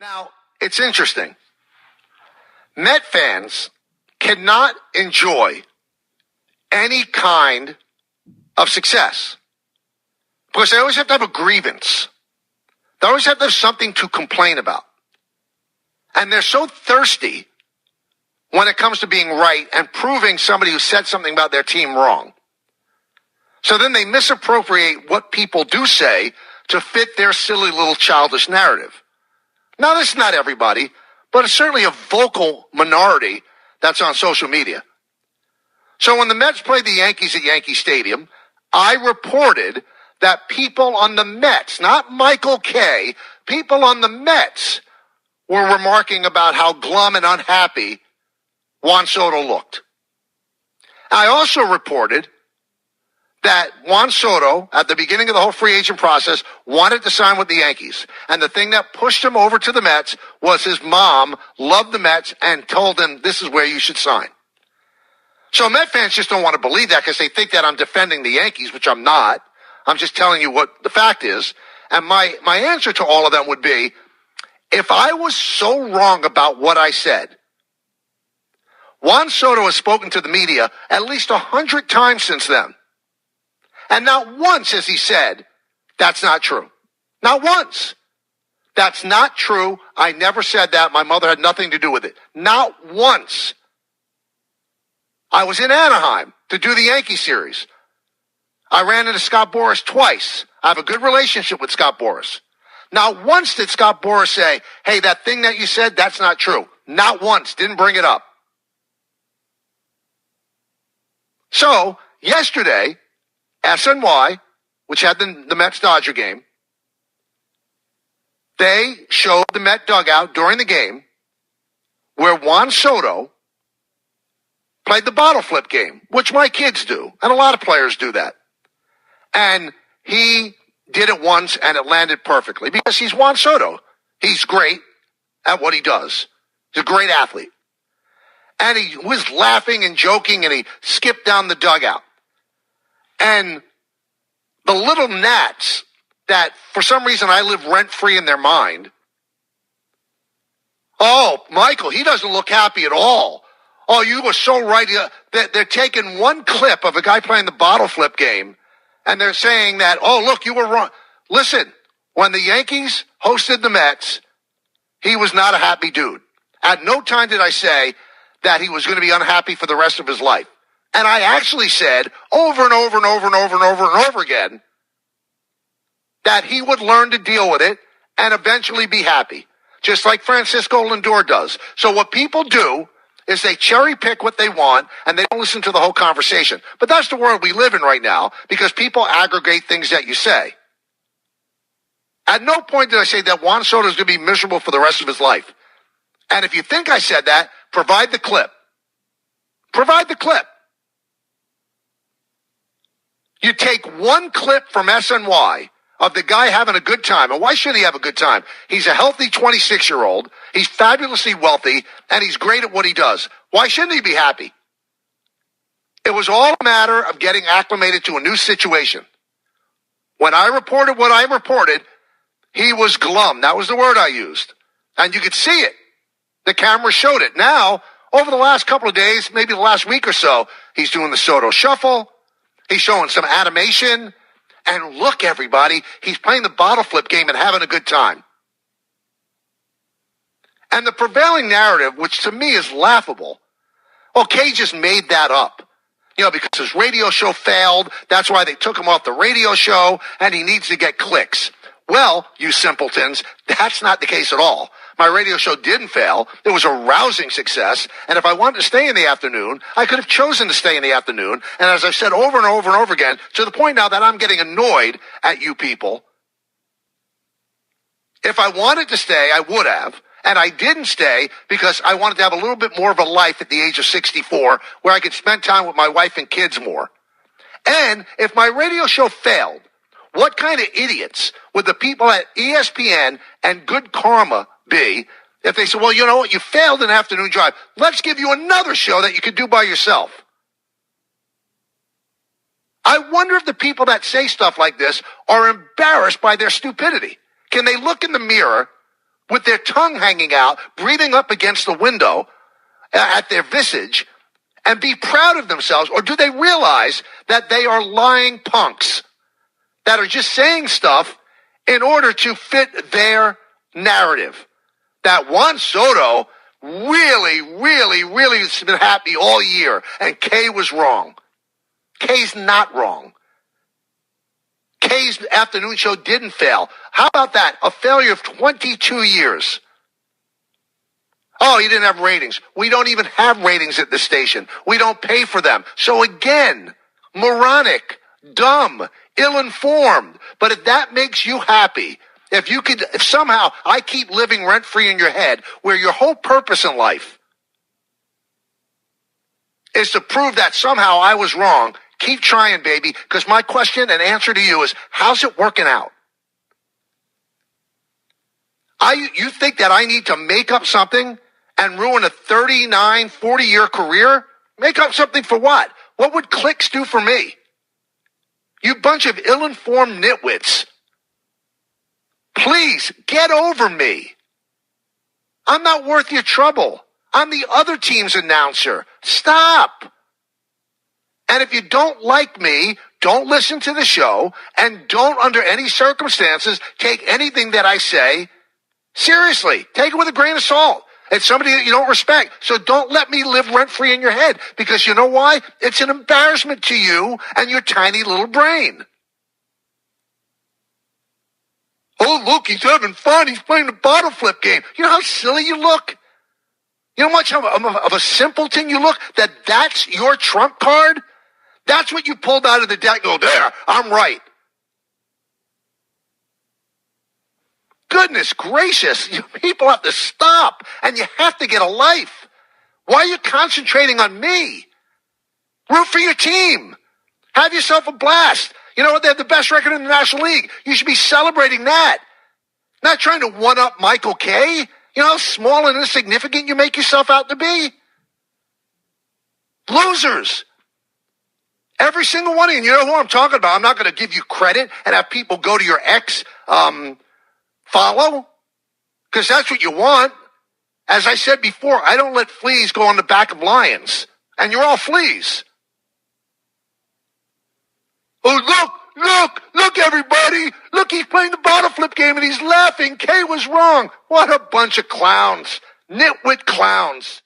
Now, it's interesting. Met fans cannot enjoy any kind of success because they always have to have a grievance. They always have to have something to complain about. And they're so thirsty when it comes to being right and proving somebody who said something about their team wrong. So then they misappropriate what people do say to fit their silly little childish narrative. Now, this is not everybody, but it's certainly a vocal minority that's on social media. So when the Mets played the Yankees at Yankee Stadium, I reported that people on the Mets, not Michael Kay, people on the Mets were remarking about how glum and unhappy Juan Soto looked. I also reported that Juan Soto, at the beginning of the whole free agent process, wanted to sign with the Yankees. And the thing that pushed him over to the Mets was his mom loved the Mets and told him this is where you should sign. So Met fans just don't want to believe that because they think that I'm defending the Yankees, which I'm not. I'm just telling you what the fact is. And my answer to all of them would be, if I was so wrong about what I said, Juan Soto has spoken to the media at least 100 times since then. And not once has he said, that's not true. Not once. That's not true. I never said that. My mother had nothing to do with it. Not once. I was in Anaheim to do the Yankee series. I ran into Scott Boras twice. I have a good relationship with Scott Boras. Not once did Scott Boras say, hey, that thing that you said, that's not true. Not once. Didn't bring it up. So, yesterday, SNY, which had the Mets-Dodger game, they showed the Met dugout during the game where Juan Soto played the bottle flip game, which my kids do, and a lot of players do that. And he did it once, and it landed perfectly because he's Juan Soto. He's great at what he does. He's a great athlete. And he was laughing and joking, and he skipped down the dugout. And the little gnats that, for some reason, I live rent-free in their mind. Oh, Michael, he doesn't look happy at all. Oh, you were so right. They're taking one clip of a guy playing the bottle flip game, and they're saying that, oh, look, you were wrong. Listen, when the Yankees hosted the Mets, he was not a happy dude. At no time did I say that he was going to be unhappy for the rest of his life. And I actually said over and over and over and over and over and over again that he would learn to deal with it and eventually be happy, just like Francisco Lindor does. So what people do is they cherry pick what they want and they don't listen to the whole conversation. But that's the world we live in right now because people aggregate things that you say. At no point did I say that Juan Soto is going to be miserable for the rest of his life. And if you think I said that, provide the clip. Provide the clip. You take one clip from SNY of the guy having a good time. And why should he have a good time? He's a healthy 26-year-old. He's fabulously wealthy, and he's great at what he does. Why shouldn't he be happy? It was all a matter of getting acclimated to a new situation. When I reported what I reported, he was glum. That was the word I used. And you could see it. The camera showed it. Now, over the last couple of days, maybe the last week or so, he's doing the Soto Shuffle. He's showing some animation. And look, everybody, he's playing the bottle flip game and having a good time. And the prevailing narrative, which to me is laughable, okay, just made that up. You know, because his radio show failed. That's why they took him off the radio show, and he needs to get clicks. Well, you simpletons, that's not the case at all. My radio show didn't fail. It was a rousing success. And if I wanted to stay in the afternoon, I could have chosen to stay in the afternoon. And as I've said over and over and over again, to the point now that I'm getting annoyed at you people, if I wanted to stay, I would have. And I didn't stay because I wanted to have a little bit more of a life at the age of 64 where I could spend time with my wife and kids more. And if my radio show failed, what kind of idiots would the people at ESPN and Good Karma be if they said, well, you know what, you failed an afternoon drive. Let's give you another show that you could do by yourself. I wonder if the people that say stuff like this are embarrassed by their stupidity. Can they look in the mirror, with their tongue hanging out, breathing up against the window at their visage, and be proud of themselves? Or do they realize that they are lying punks that are just saying stuff in order to fit their narrative? That Juan Soto really has been happy all year, and Kay was wrong. Kay's not wrong. Kay's afternoon show didn't fail. How about that? A failure of 22 years. Oh, he didn't have ratings. We don't even have ratings at this station. We don't pay for them. So again, moronic, dumb, ill-informed. But if that makes you happy, if somehow I keep living rent-free in your head, where your whole purpose in life is to prove that somehow I was wrong, keep trying, baby, because my question and answer to you is, how's it working out? You think that I need to make up something and ruin a 39, 40-year career? Make up something for what? What would clicks do for me? You bunch of ill-informed nitwits. Please, get over me. I'm not worth your trouble. I'm the other team's announcer. Stop. And if you don't like me, don't listen to the show, and don't, under any circumstances, take anything that I say seriously. Take it with a grain of salt. It's somebody that you don't respect. So don't let me live rent-free in your head, because you know why? It's an embarrassment to you and your tiny little brain. Oh, look, he's having fun. He's playing the bottle flip game. You know how silly you look? You know how much of a simpleton you look? That's your trump card? That's what you pulled out of the deck. Go, there, I'm right. Goodness gracious, you people have to stop, and you have to get a life. Why are you concentrating on me? Root for your team. Have yourself a blast. You know what? They have the best record in the National League. You should be celebrating that. Not trying to one-up Michael Kay. You know how small and insignificant you make yourself out to be? Losers. Every single one of you. You know who I'm talking about. I'm not going to give you credit and have people go to your ex follow, because that's what you want. As I said before, I don't let fleas go on the back of lions. And you're all fleas. Oh, look, everybody. Look, he's playing the bottle flip game and he's laughing. Kay was wrong. What a bunch of clowns. Nitwit clowns.